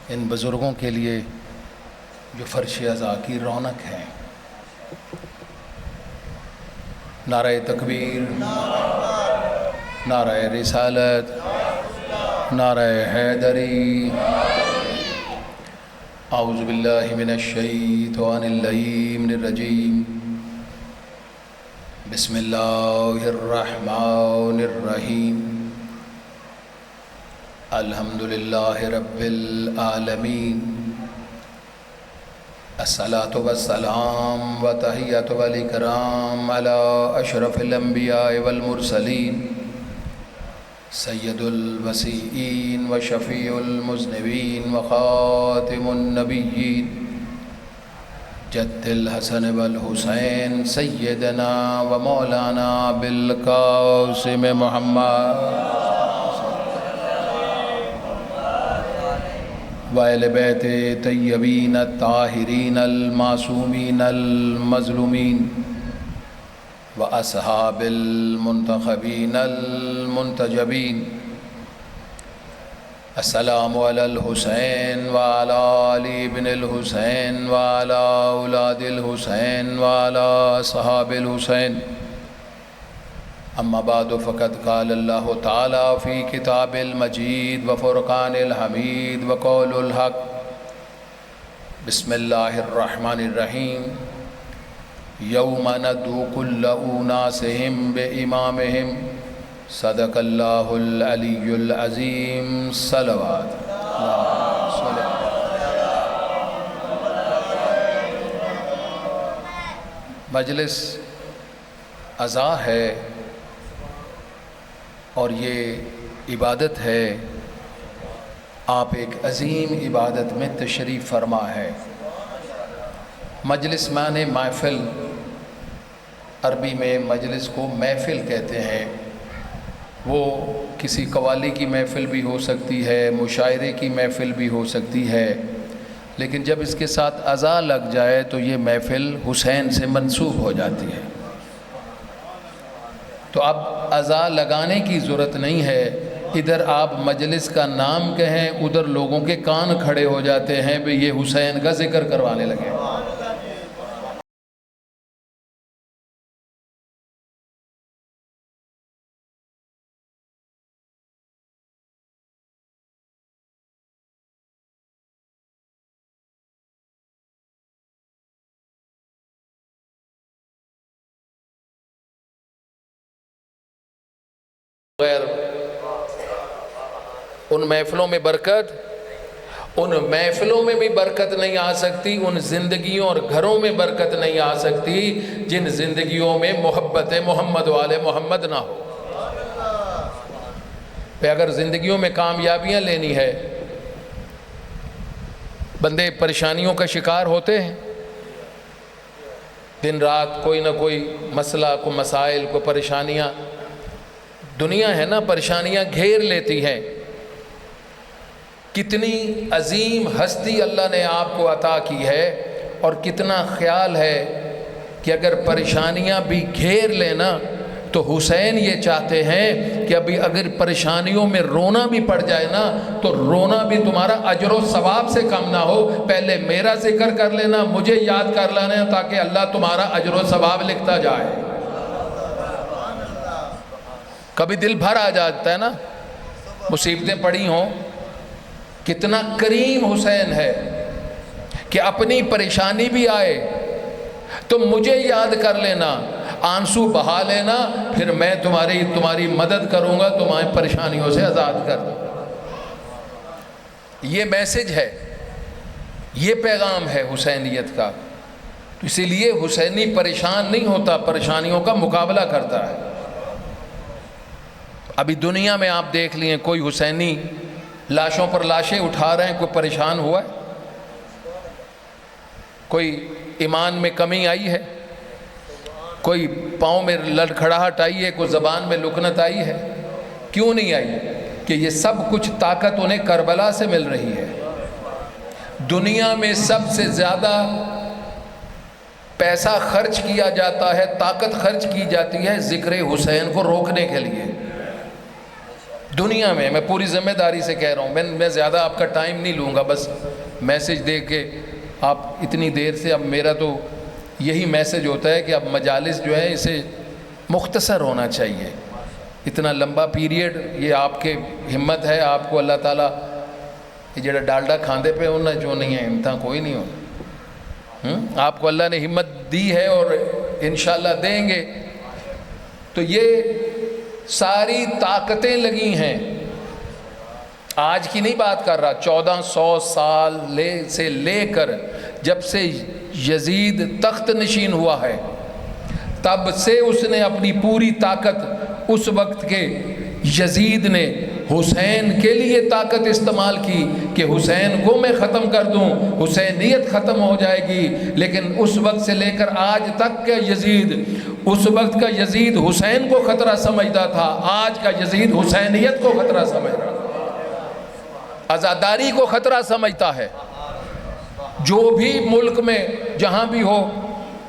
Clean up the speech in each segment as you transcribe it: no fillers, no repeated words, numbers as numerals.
ان بزرگوں کے لیے جو فرش عزا کی رونق ہیں۔ نعرہ تکبیر، نعرہ رسالت، نعرہ حیدری۔ اعوذ باللہ من الشیطان اللعین الرجیم، بسم اللہ الرحمن الرحیم، الحمدللہ رب العالمین، الصلاۃ والسلام وتحیۃ والاکرام علی اشرف الانبیاء والمرسلین، سید الوصیین وشفیع المذنبین وخاتم النبیین، جد الحسن والحسین سیدنا و مولانا بالقاسم محمد وآل بیت طیبین الطاہرین المعصومین المظلومین واصحاب المنتخبین المنتجبین۔ السلام علی الحسین وعلی آل ابن الحسین وعلی اولاد الحسین وعلی اصحاب الحسین۔ اما بعد فقد قال اللہ تعالی فی کتاب المجید وفرقان الحمید وقول الحق، بسم اللہ الرحمن الرحیم، یوم ندعو کل اناس بامامہم، صدق اللہ العلی العظیم۔ صلوات مجلس عزا ہے اور یہ عبادت ہے، آپ ایک عظیم عبادت میں تشریف فرما ہے۔ مجلس معنی محفل، عربی میں مجلس کو محفل کہتے ہیں۔ وہ کسی قوالی کی محفل بھی ہو سکتی ہے، مشاعرے کی محفل بھی ہو سکتی ہے، لیکن جب اس کے ساتھ عزا لگ جائے تو یہ محفل حسین سے منسوب ہو جاتی ہے۔ تو اب عزا لگانے کی ضرورت نہیں ہے، ادھر آپ مجلس کا نام کہیں، ادھر لوگوں کے کان کھڑے ہو جاتے ہیں بھی یہ حسین کا ذکر کروانے لگے۔ غیر ان محفلوں میں برکت، ان محفلوں میں بھی برکت نہیں آ سکتی، ان زندگیوں اور گھروں میں برکت نہیں آ سکتی جن زندگیوں میں محبت محمد والے محمد نہ ہو۔ پہ اگر زندگیوں میں کامیابیاں لینی ہے، بندے پریشانیوں کا شکار ہوتے ہیں، دن رات کوئی نہ کوئی مسئلہ، کوئی مسائل، کوئی پریشانیاں، دنیا ہے نا، پریشانیاں گھیر لیتی ہیں۔ کتنی عظیم ہستی اللہ نے آپ کو عطا کی ہے، اور کتنا خیال ہے کہ اگر پریشانیاں بھی گھیر لینا تو حسین یہ چاہتے ہیں کہ ابھی اگر پریشانیوں میں رونا بھی پڑ جائے نا تو رونا بھی تمہارا اجر و ثواب سے کم نہ ہو، پہلے میرا ذکر کر لینا، مجھے یاد کر لینا، تاکہ اللہ تمہارا اجر و ثواب لکھتا جائے۔ کبھی دل بھر آ جاتا ہے نا، مصیبتیں پڑی ہوں، کتنا کریم حسین ہے کہ اپنی پریشانی بھی آئے تو مجھے یاد کر لینا، آنسو بہا لینا، پھر میں تمہاری مدد کروں گا، تمہاری پریشانیوں سے آزاد کر دوں۔ یہ میسج ہے، یہ پیغام ہے حسینیت کا۔ تو اسی لیے حسینی پریشان نہیں ہوتا، پریشانیوں کا مقابلہ کرتا ہے۔ ابھی دنیا میں آپ دیکھ لیے، کوئی حسینی لاشوں پر لاشیں اٹھا رہے ہیں، کوئی پریشان ہوا ہے؟ کوئی ایمان میں کمی آئی ہے؟ کوئی پاؤں میں لڑکھڑاہٹ آئی ہے؟ کوئی زبان میں لکنت آئی ہے؟ کیوں نہیں آئی؟ کہ یہ سب کچھ طاقت انہیں کربلا سے مل رہی ہے۔ دنیا میں سب سے زیادہ پیسہ خرچ کیا جاتا ہے، طاقت خرچ کی جاتی ہے ذکر حسین کو روکنے کے لیے۔ دنیا میں پوری ذمہ داری سے کہہ رہا ہوں، میں زیادہ آپ کا ٹائم نہیں لوں گا، بس میسج دے کے آپ اتنی دیر سے، اب میرا تو یہی میسج ہوتا ہے کہ اب مجالس جو ہے اسے مختصر ہونا چاہیے، اتنا لمبا پیریڈ، یہ آپ کے ہمت ہے، آپ کو اللہ تعالیٰ یہ جڑا ڈالڈا کھاندے پہ ہونا جو نہیں ہے امتحان کوئی نہیں ہونا، آپ کو اللہ نے ہمت دی ہے اور انشاءاللہ دیں گے۔ تو یہ ساری طاقتیں لگی ہیں، آج کی نہیں بات کر رہا، 1400 سال سے لے کر جب سے یزید تخت نشین ہوا ہے تب سے اس نے اپنی پوری طاقت، اس وقت کے یزید نے حسین کے لیے طاقت استعمال کی کہ حسین کو میں ختم کر دوں، حسینیت ختم ہو جائے گی، لیکن اس وقت سے لے کر آج تک کا یزید، اس وقت کا یزید حسین کو خطرہ سمجھتا تھا، آج کا یزید حسینیت کو خطرہ سمجھ رہا ہے، آزاداری کو خطرہ سمجھتا ہے۔ جو بھی ملک میں جہاں بھی ہو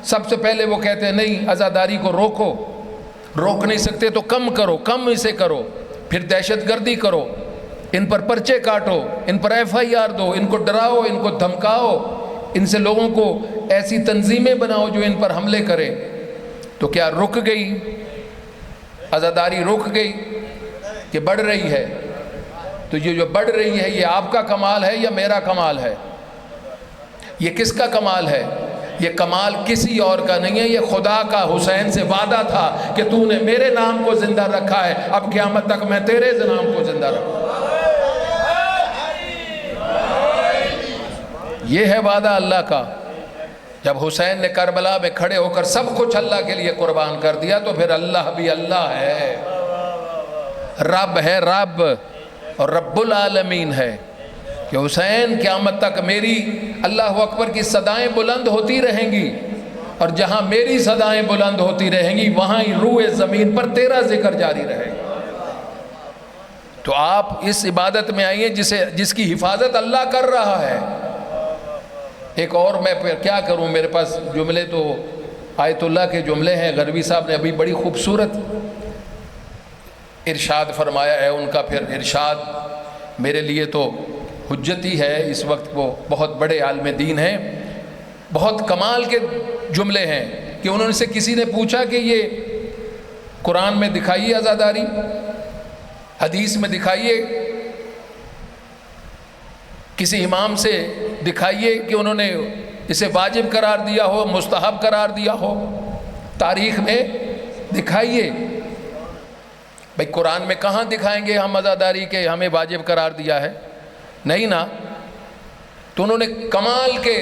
سب سے پہلے وہ کہتے ہیں نہیں آزاداری کو روکو، روک نہیں سکتے تو کم کرو، کم اسے کرو، پھر دہشت گردی کرو، ان پر پرچے کاٹو، ان پر FIR دو، ان کو ڈراؤ، ان کو دھمکاؤ، ان سے لوگوں کو ایسی تنظیمیں بناؤ جو ان پر حملے کریں۔ تو کیا رک گئی آزاداری؟ رک گئی کہ بڑھ رہی ہے؟ تو یہ جو بڑھ رہی ہے یہ آپ کا کمال ہے یا میرا کمال ہے؟ یہ کس کا کمال ہے؟ یہ کمال کسی اور کا نہیں ہے، یہ خدا کا حسین سے وعدہ تھا کہ تو نے میرے نام کو زندہ رکھا ہے، اب قیامت تک میں تیرے نام کو زندہ رکھوں۔ یہ ہے وعدہ اللہ کا۔ جب حسین نے کربلا میں کھڑے ہو کر سب کچھ اللہ کے لیے قربان کر دیا تو پھر اللہ بھی اللہ ہے، رب ہے، رب اور رب العالمین ہے کہ حسین قیامت تک میری اللہ اکبر کی صدائیں بلند ہوتی رہیں گی، اور جہاں میری صدائیں بلند ہوتی رہیں گی وہاں ہی روح زمین پر تیرا ذکر جاری رہے گا۔ تو آپ اس عبادت میں آئیے جس کی حفاظت اللہ کر رہا ہے۔ ایک اور میں پھر کیا کروں، میرے پاس جملے تو آیت اللہ کے جملے ہیں، غربی صاحب نے ابھی بڑی خوبصورت ارشاد فرمایا ہے، ان کا پھر ارشاد میرے لیے تو حجت ہی ہے، اس وقت وہ بہت بڑے عالم دین ہیں، بہت کمال کے جملے ہیں کہ انہوں نے سے کسی نے پوچھا کہ یہ قرآن میں دکھائیے آزاداری، حدیث میں دکھائیے، کسی امام سے دکھائیے کہ انہوں نے اسے واجب قرار دیا ہو، مستحب قرار دیا ہو، تاریخ میں دکھائیے۔ بھئی قرآن میں کہاں دکھائیں گے ہم آزاداری کے ہمیں واجب قرار دیا ہے؟ نہیں نا۔ تو انہوں نے کمال کے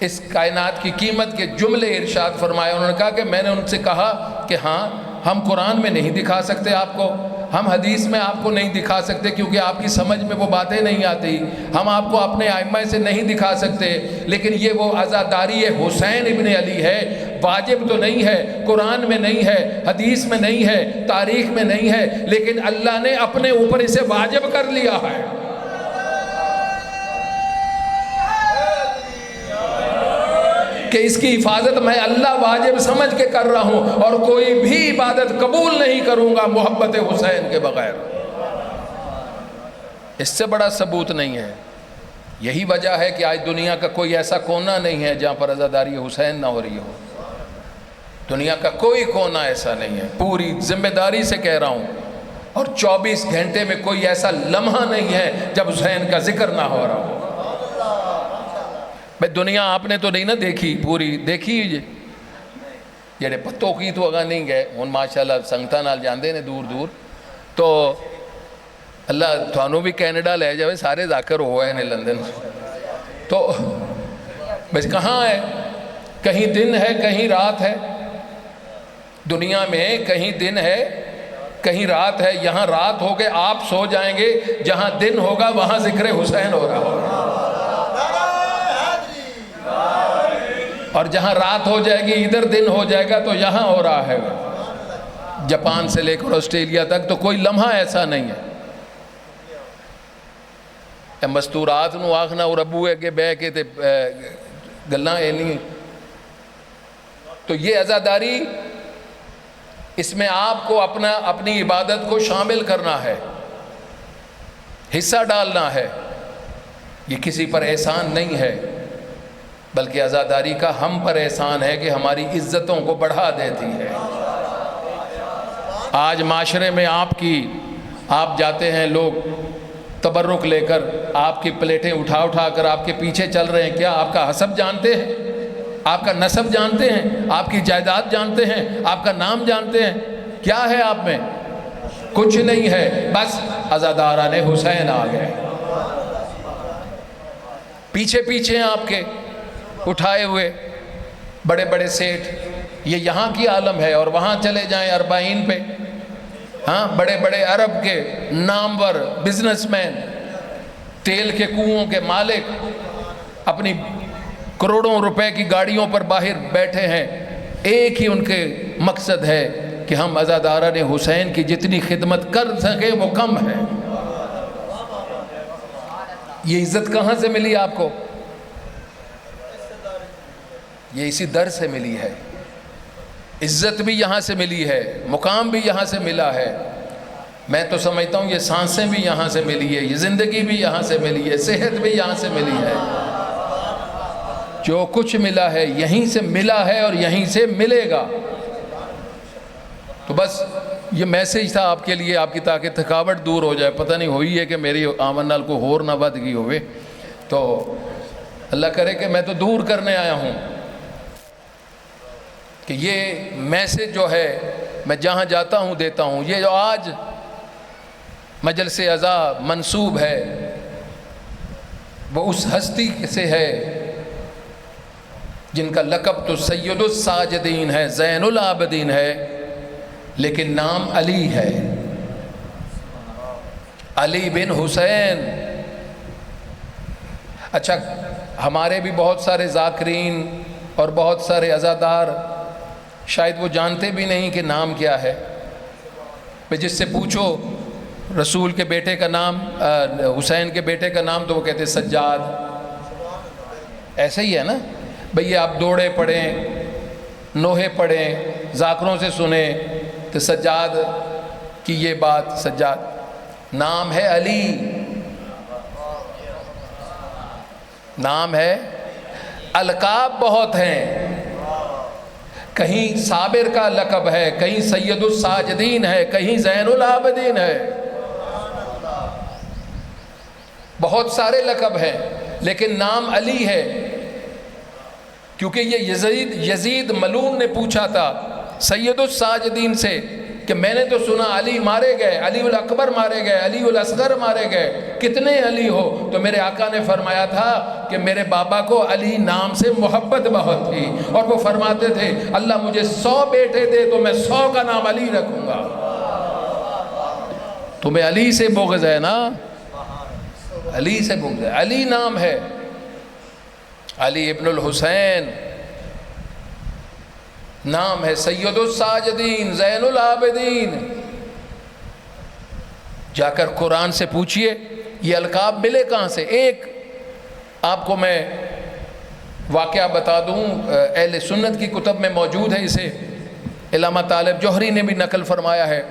اس کائنات کی قیمت کے جملے ارشاد فرمایا، انہوں نے کہا کہ میں نے ان سے کہا کہ ہاں ہم قرآن میں نہیں دکھا سکتے آپ کو، ہم حدیث میں آپ کو نہیں دکھا سکتے کیونکہ آپ کی سمجھ میں وہ باتیں نہیں آتی، ہم آپ کو اپنے ائمہ سے نہیں دکھا سکتے، لیکن یہ وہ عزاداری حسین ابن علی ہے، واجب تو نہیں ہے، قرآن میں نہیں ہے، حدیث میں نہیں ہے، تاریخ میں نہیں ہے، لیکن اللہ نے اپنے اوپر اسے واجب کر لیا ہے۔ کہ اس کی حفاظت میں اللہ واجب سمجھ کے کر رہا ہوں، اور کوئی بھی عبادت قبول نہیں کروں گا محبت حسین کے بغیر۔ اس سے بڑا ثبوت نہیں ہے۔ یہی وجہ ہے کہ آج دنیا کا کوئی ایسا کونا نہیں ہے جہاں پر عزاداری حسین نہ ہو رہی ہو، دنیا کا کوئی کونا ایسا نہیں ہے، پوری ذمہ داری سے کہہ رہا ہوں، اور 24 گھنٹے میں کوئی ایسا لمحہ نہیں ہے جب حسین کا ذکر نہ ہو رہا ہو۔ بھئی دنیا آپ نے تو نہیں نہ دیکھی، پوری دیکھی جڑے پتوں کی تو اگاں نہیں گئے ہن ماشاءاللہ سنگتاں نال جاندے نے دور دور، تو اللہ تھانوں بھی کینیڈا لے جاوے، سارے ذاکر ہوئے ہیں لندن، تو بس کہاں ہے؟ کہیں دن ہے کہیں رات ہے، دنیا میں کہیں دن ہے کہیں رات ہے، یہاں رات ہو کے آپ سو جائیں گے، جہاں دن ہوگا وہاں ذکر حسین ہو رہا ہوگا، اور جہاں رات ہو جائے گی ادھر دن ہو جائے گا تو یہاں ہو رہا ہے۔ جاپان سے لے کر آسٹریلیا تک تو کوئی لمحہ ایسا نہیں ہے۔ مستورات نو آخنا اور ابو ہے کہ بے کے تے گلاں اے نہیں، تو یہ عزاداری، اس میں آپ کو اپنی عبادت کو شامل کرنا ہے۔ حصہ ڈالنا ہے، یہ کسی پر احسان نہیں ہے، بلکہ عزاداری کا ہم پر احسان ہے کہ ہماری عزتوں کو بڑھا دیتی ہے۔ آج معاشرے میں آپ جاتے ہیں، لوگ تبرک لے کر آپ کی پلیٹیں اٹھا کر آپ کے پیچھے چل رہے ہیں، کیا آپ کا حسب جانتے ہیں؟ آپ کا نسب جانتے ہیں؟ آپ کی جائیداد جانتے ہیں؟ آپ کا نام جانتے ہیں؟ کیا ہے آپ میں؟ کچھ نہیں ہے، بس عزاداران حسین آ گئے، پیچھے آپ کے اٹھائے ہوئے بڑے بڑے سیٹھ۔ یہ یہاں کی عالم ہے، اور وہاں چلے جائیں اربعین پہ، ہاں، بڑے بڑے عرب کے نامور بزنس مین، تیل کے کنووں کے مالک، اپنی کروڑوں روپے کی گاڑیوں پر باہر بیٹھے ہیں، ایک ہی ان کے مقصد ہے کہ ہم عزاداران حسین کی جتنی خدمت کر سکیں وہ کم ہے۔ یہ عزت کہاں سے ملی آپ کو؟ یہ اسی در سے ملی ہے۔ عزت بھی یہاں سے ملی ہے، مقام بھی یہاں سے ملا ہے۔ میں تو سمجھتا ہوں یہ سانسیں بھی یہاں سے ملی ہے، یہ زندگی بھی یہاں سے ملی ہے، صحت بھی یہاں سے ملی ہے۔ جو کچھ ملا ہے یہیں سے ملا ہے اور یہیں سے ملے گا۔ تو بس یہ میسیج تھا آپ کے لیے، آپ کی تاکہ تھکاوٹ دور ہو جائے۔ پتہ نہیں ہوئی ہے کہ میری آمن نال کو ہور نہ ود گئی ہوئے، تو اللہ کرے کہ میں تو دور کرنے آیا ہوں کہ یہ میسیج جو ہے میں جہاں جاتا ہوں دیتا ہوں۔ یہ جو آج مجلس عزا منسوب ہے وہ اس ہستی سے ہے جن کا لقب تو سید الساجدین ہے، زین العابدین ہے، لیکن نام علی ہے، علی بن حسین۔ اچھا، ہمارے بھی بہت سارے ذاکرین اور بہت سارے عزادار شاید وہ جانتے بھی نہیں کہ نام کیا ہے۔ پھر جس سے پوچھو رسول کے بیٹے کا نام، حسین کے بیٹے کا نام، تو وہ کہتے سجاد۔ ایسے ہی ہے نا بھئی، آپ دوڑے پڑھیں، نوحے پڑھیں، ذاکروں سے سنیں تو سجاد کی یہ بات، سجاد نام ہے علی، نام ہے۔ القاب بہت ہیں، کہیں صابر کا لقب ہے، کہیں سید الساجدین ہے، کہیں زین العابدین ہے، بہت سارے لقب ہیں، لیکن نام علی ہے۔ کیونکہ یہ یزید ملعون نے پوچھا تھا سید الساجدین سے کہ میں نے تو سنا علی مارے گئے، علی الاکبر مارے گئے، علی الاصغر مارے گئے، کتنے علی ہو؟ تو میرے آقا نے فرمایا تھا کہ میرے بابا کو علی نام سے محبت بہت تھی، اور وہ فرماتے تھے اللہ مجھے 100 بیٹے دے تو میں 100 کا نام علی رکھوں گا۔ تمہیں علی سے بغض ہے نا، علی سے بغض ہے، علی نام ہے، علی ابن الحسین نام ہے، سید الساجدین، زین العابدین۔ جا کر قرآن سے پوچھئے یہ القاب ملے کہاں سے۔ ایک آپ کو میں واقعہ بتا دوں، اہل سنت کی کتب میں موجود ہے، اسے علامہ طالب جوہری نے بھی نقل فرمایا ہے۔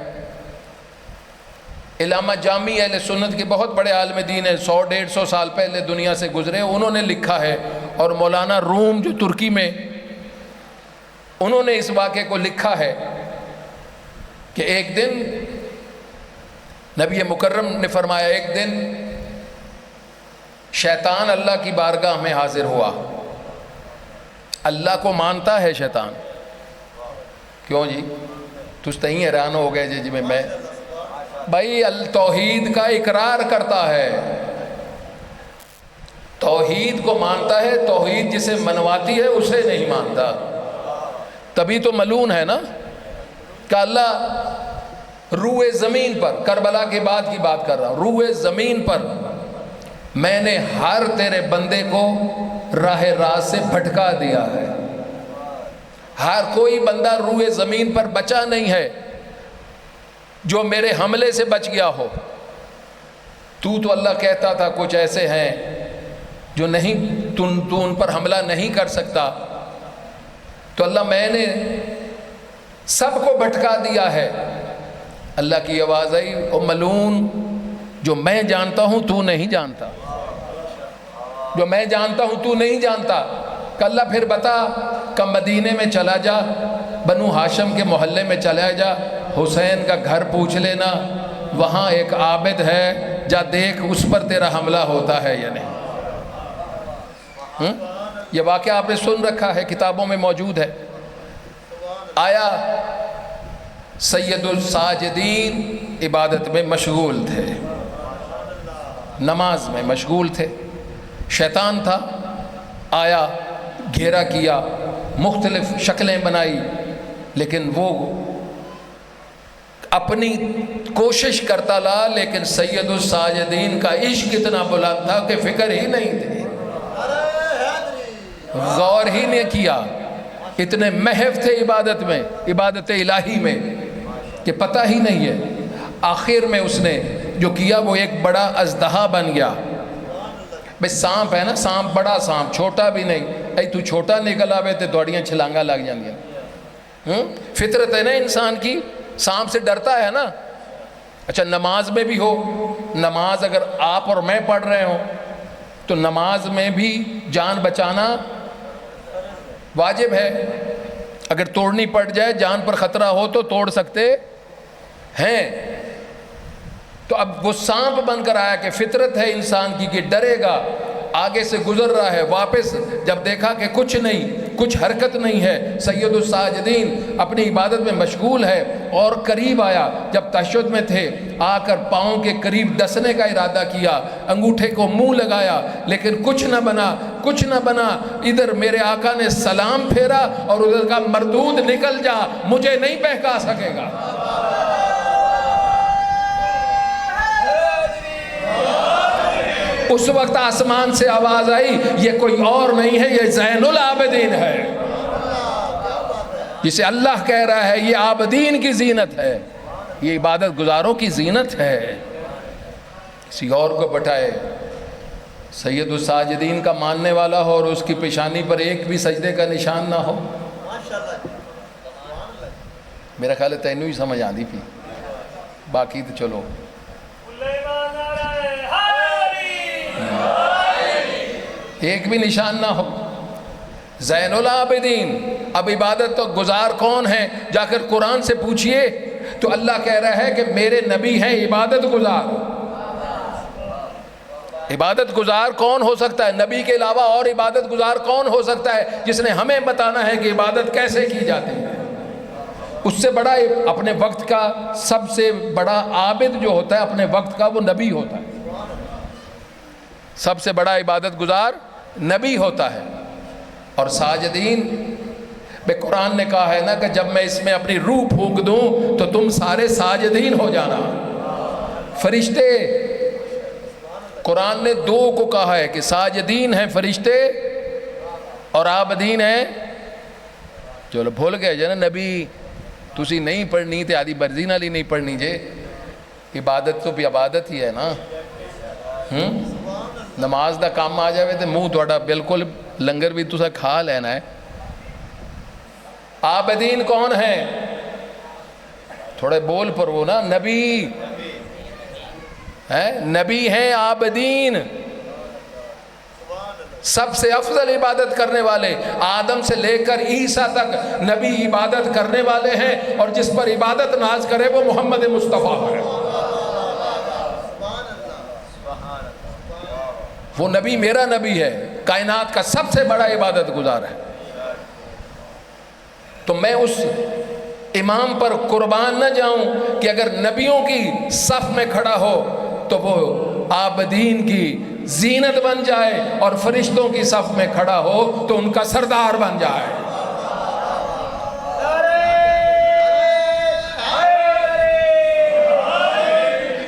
علامہ جامی اہل سنت کے بہت بڑے عالم دین ہیں، 100-150 سال پہلے دنیا سے گزرے، انہوں نے لکھا ہے، اور مولانا روم جو ترکی میں، انہوں نے اس واقعے کو لکھا ہے کہ ایک دن نبی مکرم نے فرمایا، ایک دن شیطان اللہ کی بارگاہ میں حاضر ہوا۔ اللہ کو مانتا ہے شیطان؟ کیوں جی تجھ تہیں حیران ہو گئے جی میں بھائی توحید کا اقرار کرتا ہے، توحید کو مانتا ہے، توحید جسے منواتی ہے اسے نہیں مانتا، تبھی تو ملعون ہے نا۔ کہ اللہ روئے زمین پر، کربلا کے بعد کی بات کر رہا ہوں، روئے زمین پر میں نے ہر تیرے بندے کو راہ راست سے بھٹکا دیا ہے، ہر کوئی بندہ روئے زمین پر بچا نہیں ہے جو میرے حملے سے بچ گیا ہو۔ تو اللہ کہتا تھا کچھ ایسے ہیں جو نہیں، تو ان پر حملہ نہیں کر سکتا، تو اللہ میں نے سب کو بھٹکا دیا ہے۔ اللہ کی آواز آئی، او ملعون جو میں جانتا ہوں تو نہیں جانتا، جو میں جانتا ہوں تو نہیں جانتا۔ کہ اللہ پھر بتا، کہ مدینے میں چلا جا، بنو ہاشم کے محلے میں چلا جا، حسین کا گھر پوچھ لینا، وہاں ایک عابد ہے، جا دیکھ اس پر تیرا حملہ ہوتا ہے یا نہیں۔ یہ واقعہ آپ نے سن رکھا ہے، کتابوں میں موجود ہے۔ آیا سید الساجدین عبادت میں مشغول تھے، نماز میں مشغول تھے، شیطان تھا، آیا گھیرا کیا، مختلف شکلیں بنائی، لیکن وہ اپنی کوشش کرتا لا، لیکن سید الساجدین کا عشق اتنا بلند تھا کہ فکر ہی نہیں تھی، غور ہی نہیں کیا، اتنے محو تھے عبادت میں، عبادت الہی میں، کہ پتہ ہی نہیں ہے۔ آخر میں اس نے جو کیا وہ ایک بڑا اژدہا بن گیا۔ بھئی سانپ ہے نا، سانپ بڑا سانپ، چھوٹا بھی نہیں، اے تو چھوٹا نکل آوے تے دوڑیاں چھلانگا لگ جاندیاں۔ فطرت ہے نا انسان کی، سانپ سے ڈرتا ہے نا۔ اچھا نماز میں بھی ہو، نماز اگر آپ اور میں پڑھ رہے ہوں تو نماز میں بھی جان بچانا واجب ہے۔ اگر توڑنی پڑ جائے، جان پر خطرہ ہو تو توڑ سکتے ہیں۔ تو اب وہ سانپ بن کر آیا کہ فطرت ہے انسان کی کہ ڈرے گا، آگے سے گزر رہا ہے، واپس جب دیکھا کہ کچھ نہیں، کچھ حرکت نہیں ہے، سید الساجدین اپنی عبادت میں مشغول ہے، اور قریب آیا، جب تہجد میں تھے، آ کر پاؤں کے قریب ڈسنے کا ارادہ کیا، انگوٹھے کو منہ لگایا، لیکن کچھ نہ بنا، کچھ نہ بنا۔ ادھر میرے آقا نے سلام پھیرا اور ادھر کا مردود نکل جا، مجھے نہیں بہکا سکے گا۔ اس وقت آسمان سے آواز آئی، یہ کوئی اور نہیں ہے، یہ زین العابدین ہے، جسے اللہ کہہ رہا ہے یہ عابدین کی زینت ہے، یہ عبادت گزاروں کی زینت ہے، کسی اور کو بٹائے۔ سید الساجدین کا ماننے والا ہو اور اس کی پیشانی پر ایک بھی سجدے کا نشان نہ ہو، میرا خیال ہے تینوں ہی سمجھ آندی پھی، باقی تو چلو۔ ایک بھی نشان نہ ہو، زین العابدین۔ اب عبادت تو گزار کون ہے؟ جا کر قرآن سے پوچھئے تو اللہ کہہ رہا ہے کہ میرے نبی ہیں عبادت گزار۔ عبادت گزار کون ہو سکتا ہے؟ نبی کے علاوہ اور عبادت گزار کون ہو سکتا ہے جس نے ہمیں بتانا ہے کہ عبادت کیسے کی جاتی ہے؟ اس سے بڑا اپنے وقت کا سب سے بڑا عابد جو ہوتا ہے اپنے وقت کا، وہ نبی ہوتا ہے۔ سب سے بڑا عبادت گزار نبی ہوتا ہے۔ اور ساجدین بے قرآن نے کہا ہے نا کہ جب میں اس میں اپنی روح پھونک دوں تو تم سارے ساجدین ہو جانا۔ فرشتے، قرآن نے دو کو کہا ہے کہ ساجدین ہیں فرشتے اور عابدین ہیں، چلو بھول گئے جو نا نبی تسی نہیں پڑھنی تے آدھی برزی نالی نہیں پڑھنی جے، عبادت تو بھی عبادت ہی ہے نا۔ نماز دا کام آ جاوے تے منہ توڑا بالکل لنگر بھی تسا کھا لینا ہے۔ عابدین کون ہیں؟ تھوڑے بول پر وہ نا، نبی نبی ہیں عابدین، سب سے افضل عبادت کرنے والے، آدم سے لے کر عیسیٰ تک نبی عبادت کرنے والے ہیں، اور جس پر عبادت ناز کرے وہ محمد مصطفیٰ ہے۔ وہ نبی میرا نبی ہے، کائنات کا سب سے بڑا عبادت گزار ہے۔ تو میں اس امام پر قربان نہ جاؤں کہ اگر نبیوں کی صف میں کھڑا ہو تو وہ عابدین کی زینت بن جائے، اور فرشتوں کی صف میں کھڑا ہو تو ان کا سردار بن جائے۔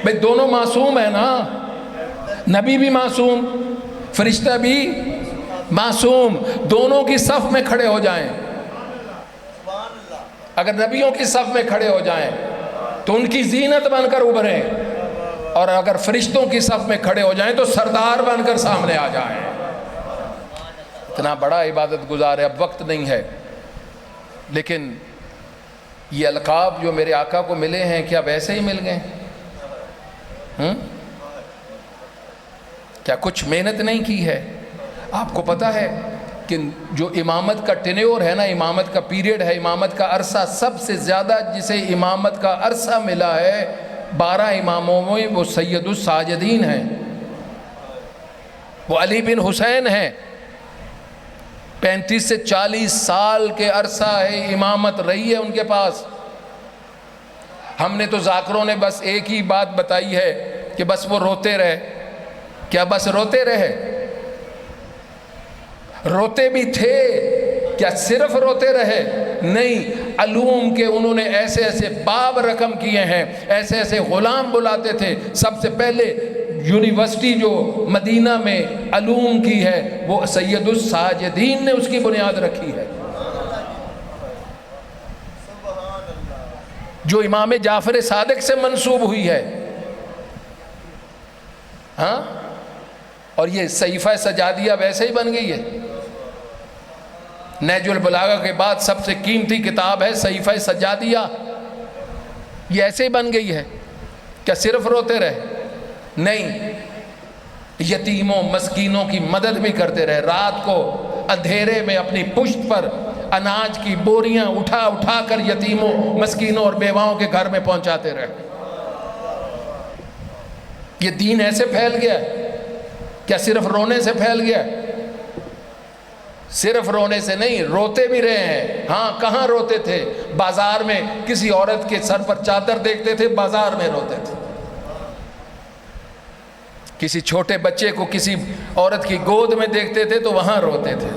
بھئی دونوں معصوم ہیں نا، نبی بھی معصوم، فرشتہ بھی معصوم، دونوں کی صف میں کھڑے ہو جائیں۔ اگر نبیوں کی صف میں کھڑے ہو جائیں تو ان کی زینت بن کر ابھریں، اور اگر فرشتوں کی صف میں کھڑے ہو جائیں تو سردار بن کر سامنے آ جائیں۔ اتنا بڑا عبادت گزار ہے۔ اب وقت نہیں ہے، لیکن یہ القاب جو میرے آقا کو ملے ہیں کیا ویسے ہی مل گئے؟ کیا کچھ محنت نہیں کی ہے؟ آپ کو پتہ ہے کہ جو امامت کا ٹینیور ہے نا، امامت کا پیریڈ ہے، امامت کا عرصہ، سب سے زیادہ جسے امامت کا عرصہ ملا ہے 12 اماموں میں، وہ سید الساجدین ہیں، وہ علی بن حسین ہیں۔ 35 سے 40 سال کے عرصہ ہے امامت رہی ہے ان کے پاس۔ ہم نے تو ذاکروں نے بس ایک ہی بات بتائی ہے کہ بس وہ روتے رہے۔ کیا بس روتے رہے؟ روتے بھی تھے، کیا صرف روتے رہے؟ نہیں، علوم کے انہوں نے ایسے ایسے باب رقم کیے ہیں، ایسے ایسے غلام بلاتے تھے۔ سب سے پہلے یونیورسٹی جو مدینہ میں علوم کی ہے وہ سید الساجدین نے اس کی بنیاد رکھی ہے، جو امام جعفر صادق سے منسوب ہوئی ہے۔ ہاں، اور یہ صحیفہ سجادیہ ویسے ہی بن گئی ہے۔ نہج البلاغہ کے بعد سب سے قیمتی کتاب ہے صحیفہ سجادیہ، یہ ایسے ہی بن گئی ہے۔ کیا صرف روتے رہے؟ نہیں، یتیموں مسکینوں کی مدد بھی کرتے رہے۔ رات کو اندھیرے میں اپنی پشت پر اناج کی بوریاں اٹھا اٹھا کر یتیموں مسکینوں اور بیواؤں کے گھر میں پہنچاتے رہے۔ یہ دین ایسے پھیل گیا ہے۔ کیا صرف رونے سے پھیل گیا ہے؟ صرف رونے سے نہیں، روتے بھی رہے ہیں۔ ہاں، کہاں روتے تھے؟ بازار میں کسی عورت کے سر پر چادر دیکھتے تھے، بازار میں روتے تھے۔ کسی چھوٹے بچے کو کسی عورت کی گود میں دیکھتے تھے تو وہاں روتے تھے۔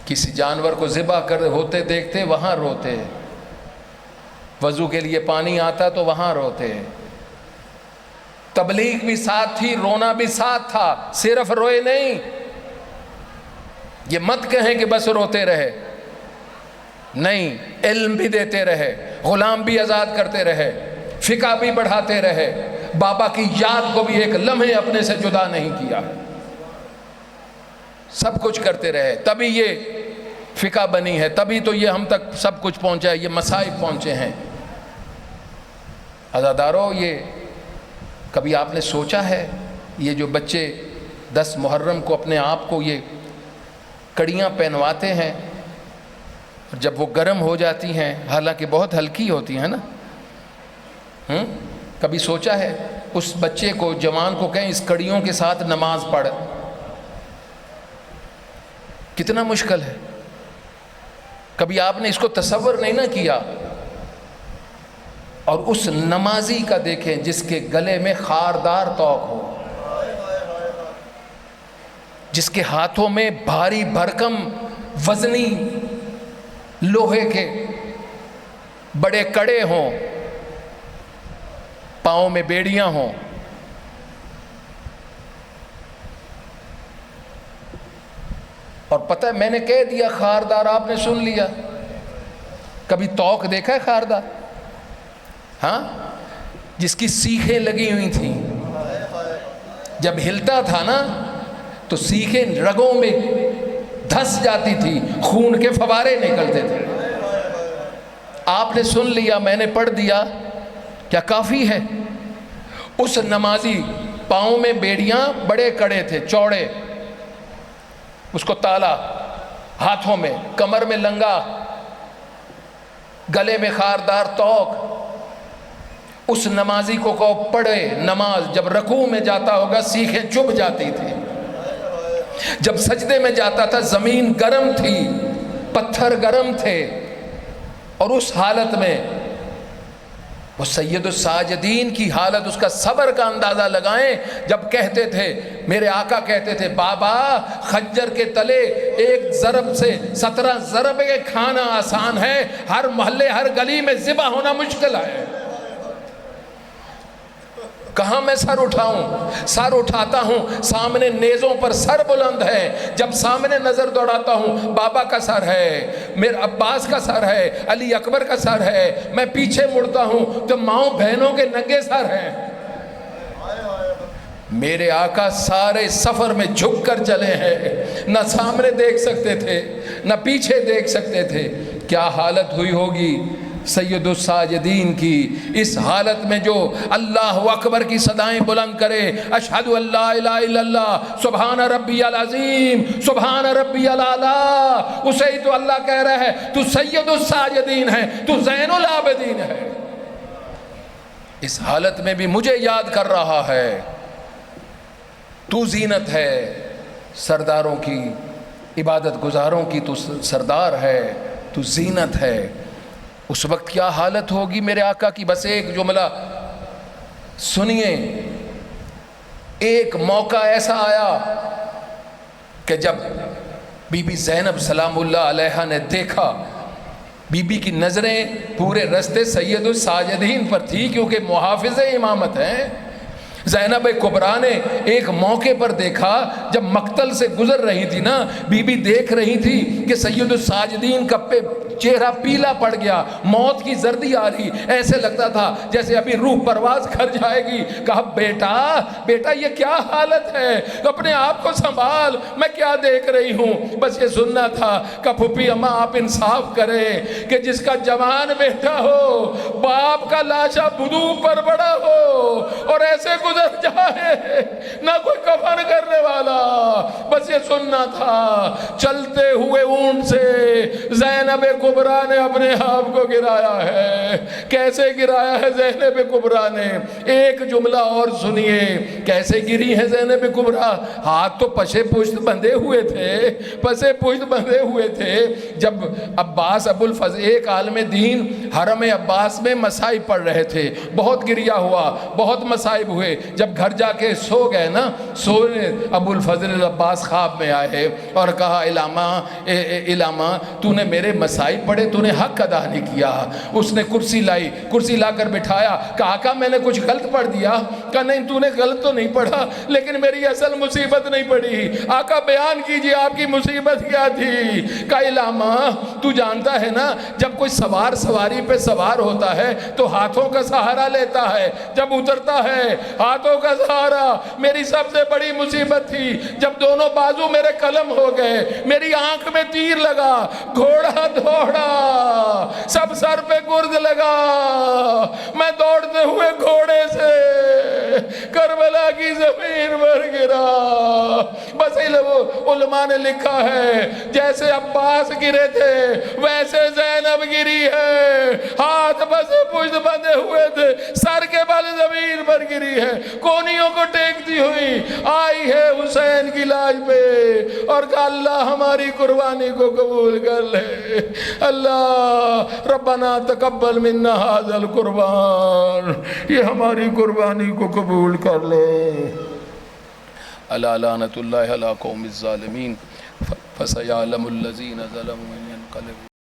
کسی جانور کو ذبح کر ہوتے دیکھتے وہاں روتے۔ وضو کے لیے پانی آتا تو وہاں روتے۔ تبلیغ بھی ساتھ تھی، رونا بھی ساتھ تھا، صرف روئے نہیں۔ یہ مت کہیں کہ بس روتے رہے، نہیں، علم بھی دیتے رہے، غلام بھی آزاد کرتے رہے، فقہ بھی بڑھاتے رہے، بابا کی یاد کو بھی ایک لمحے اپنے سے جدا نہیں کیا، سب کچھ کرتے رہے۔ تبھی یہ فقہ بنی ہے، تبھی تو یہ ہم تک سب کچھ پہنچا ہے، یہ مصائب پہنچے ہیں۔ عزادارو، یہ کبھی آپ نے سوچا ہے یہ جو بچے 10 محرم کو اپنے آپ کو یہ کڑیاں پہنواتے ہیں، جب وہ گرم ہو جاتی ہیں، حالانکہ بہت ہلکی ہوتی ہیں نا، کبھی سوچا ہے اس بچے کو، جوان کو کہیں اس کڑیوں کے ساتھ نماز پڑھ؟ کتنا مشکل ہے۔ کبھی آپ نے اس کو تصور نہیں نہ کیا؟ اور اس نمازی کا دیکھیں جس کے گلے میں خاردار توق ہو، جس کے ہاتھوں میں بھاری بھرکم وزنی لوہے کے بڑے کڑے ہوں، پاؤں میں بیڑیاں ہوں۔ اور پتہ ہے، میں نے کہہ دیا خاردار، آپ نے سن لیا۔ کبھی توق دیکھا ہے خاردار؟ ہاں، جس کی سیخیں لگی ہوئی تھیں، جب ہلتا تھا نا تو سیخیں رگوں میں دھس جاتی تھی، خون کے فوارے نکلتے تھے۔ آپ نے سن لیا، میں نے پڑھ دیا، کیا کافی ہے؟ اس نمازی پاؤں میں بیڑیاں، بڑے کڑے تھے چوڑے، اس کو تالا ہاتھوں میں، کمر میں لنگا، گلے میں خاردار توق۔ اس نمازی کو کہو پڑھے نماز، جب رکوع میں جاتا ہوگا سیخیں چبھ جاتی تھی، جب سجدے میں جاتا تھا زمین گرم تھی، پتھر گرم تھے، اور اس حالت میں وہ سید الساجدین کی حالت، اس کا صبر کا اندازہ لگائیں۔ جب کہتے تھے، میرے آقا کہتے تھے، بابا خنجر کے تلے ایک ضرب سے 17 ضرب کے کھانا آسان ہے، ہر محلے ہر گلی میں ذبح ہونا مشکل ہے۔ کہاں میں سر اٹھاؤں؟ سر اٹھاتا ہوں، سامنے نیزوں پر سر بلند ہے، جب سامنے نظر دوڑاتا ہوں بابا کا سر ہے، میرے عباس کا سر ہے، علی اکبر کا سر ہے، میں پیچھے مڑتا ہوں تو ماؤں بہنوں کے ننگے سر ہیں۔ میرے آقا سارے سفر میں جھک کر چلے ہیں، نہ سامنے دیکھ سکتے تھے نہ پیچھے دیکھ سکتے تھے۔ کیا حالت ہوئی ہوگی سید الساجدین کی اس حالت میں جو اللہ اکبر کی صدائیں بلند کرے، اشہد ان لا الہ الا اللہ سبحان ربی العظیم سبحان ربی الاعلی، اسے ہی تو اللہ کہہ رہا ہے تو سید الساجدین ہے، تو زین العابدین ہے۔ اس حالت میں بھی مجھے یاد کر رہا ہے، تو زینت ہے سرداروں کی، عبادت گزاروں کی تو سردار ہے، تو زینت ہے۔ اس وقت کیا حالت ہوگی میرے آقا کی؟ بس ایک جملہ سنیے۔ ایک موقع ایسا آیا کہ جب بی بی زینب سلام اللہ علیہا نے دیکھا، بی بی کی نظریں پورے رستے سید الساجدین پر تھی کیونکہ محافظ امامت ہیں۔ زینب کبریٰ نے ایک موقع پر دیکھا، جب مقتل سے گزر رہی تھی نا، بی بی دیکھ رہی تھی کہ سید الساجدین کا چہرہ پیلا پڑ گیا، موت کی زردی آ رہی، ایسے لگتا تھا جیسے ابھی روح پرواز کر جائے گی۔ کہا بیٹا یہ کیا حالت ہے، اپنے آپ کو سنبھال، میں کیا دیکھ رہی ہوں؟ بس یہ سننا تھا کہ پھوپھی اماں آپ انصاف کریں کہ جس کا جوان بیٹا ہو، باپ کا لاشا بدو پر بڑا ہو اور ایسے گزر جائے، نہ کوئی کفن کرنے والا، بس یہ سننا تھا۔ چلتے ہوئے اونٹ سے زینب کبریٰ نے اپنے آپ کو گرایا ہے۔ کیسے گرایا ہے زینب کبریٰ نے؟ ایک جملہ اور سنیے، کیسے گری ہے زینب کبریٰ؟ ہاتھ تو پسے پشت بندھے ہوئے تھے، جب عباس ابو الفضل ایک عالم دین حرم عباس میں مصائب پڑھ رہے تھے، بہت گریہ ہوا، بہت مصائب ہوئے، جب گھر جا کے سو گئے نا، ابو الفضل عباس خواب میں آئے اور کہا علامہ تو نے میرے مصائب پڑھے، تو نے حق ادا نہیں کیا۔ اس نے کرسی لا کر بٹھایا، کہا آقا میں نے کچھ غلط پڑھ دیا؟ کہا نہیں تو نے غلط تو نہیں پڑھا، لیکن میری اصل مصیبت نہیں پڑھی۔ آقا بیان کیجئے آپ کی مصیبت کیا تھی؟ کہا علامہ تو جانتا ہے نا، جب کوئی سواری پہ سوار ہوتا ہے تو ہاتھوں کا سہارا لیتا ہے، جب اترتا ہے ہاتھوں کا سہارا۔ میری سب سے بڑی مصیبت تھی جب دونوں بازو میرے قلم ہو گئے، میری آنکھ میں تیر لگا، گھوڑا دوڑا، سب سر پہ گرد لگا، میں دوڑتے ہوئے گھوڑے سے کربلا کی زمین پر گرا۔ بس علماء نے لکھا ہے جیسے عباس گرے تھے ویسے زینب گری ہے، ہاتھ بس پشت بندھے ہوئے تھے، سر کے بل زمین پر گری ہے، کونیوں کو ٹیکتی ہوئی آئی ہے حسین کی لاش پہ اور کہا اللہ ہماری قربانی کو قبول کر لے، اللہ ربنا تقبل منا ھذا القربان، یہ ہماری قربانی کو قبول کر لے۔ الا لعنۃ اللہ علی قوم الظالمین فسیعلم الذین ظلموا من ينقلبون